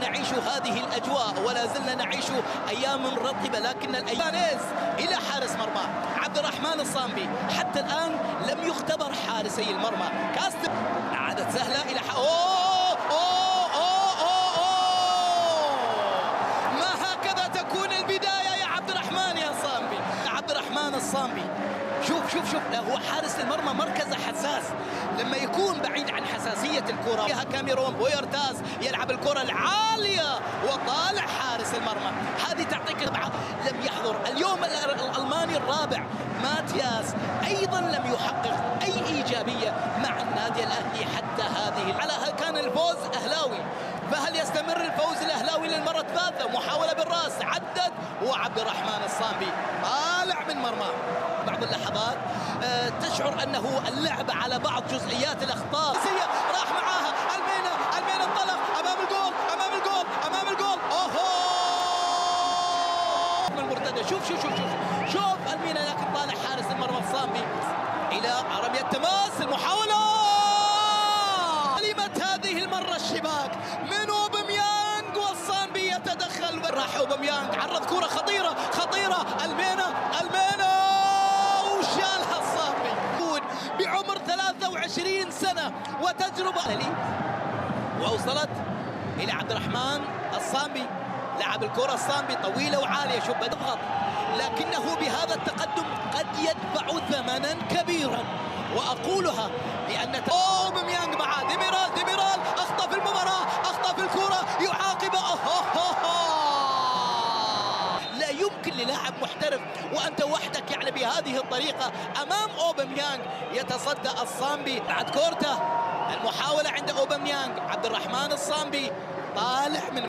نعيش هذه الأجواء ولا زلنا نعيش أيام رطبة، لكن الأيام إلى حارس مرمى عبد الرحمن الصامبي. حتى الآن لم يختبر حارسي المرمى. كاست عادت سهلة إلى ما هكذا تكون البداية يا عبد الرحمن يا صامبي. عبد الرحمن الصامبي شوف هو حارس المرمى مركزه حساس. لما يكون بعيد عن حساسية الكرة فيها كاميرون بويرتاز يلعب الكرة العالية وطالع حارس المرمى. هذه تعطيك لم يحضر اليوم الألماني الرابع ماتياس أيضا لم يحقق أي إيجابية مع النادي الأهلي حتى هذه. على كان الفوز أهلاوي، فهل يستمر الفوز الأهلاوي للمرة الثالثة؟ محاولة بالرأس عدت وعبد الرحمن الصامبي طالع من مرمى. بعض اللحظات تشعر أنه اللعب على بعض جزئيات الأخطاء راح معاها المينا انطلق أمام الجول أوهو المرتدى. شوف المينا، لكن طالع حارس المرمى الصامبي إلى رمية التماس. المحاولة سلمت هذه المرة الشباك من أوباميانغ والصامبي يتدخل. راح أوباميانغ عرض كرة خطيرة المينا وشالها الصامبي بعمر 23 سنة وتجربة ووصلت إلى عبد الرحمن الصامبي. لعب الكرة الصامبي طويلة وعالية، شوف يضغط، لكنه بهذا التقدم قد يدفع ثمنا كبيرا. وأقولها لأن أوباميانغ مع ديميرال أخطأ في المباراة، أخطأ في الكرة، يعاقب. لا يمكن للاعب محترف وأنت وحدك يعني بهذه الطريقة أمام أوباميانغ. يتصدى الصامبي بعد كورته. المحاولة عند أوباميانغ، عبد الرحمن الصامبي طالع من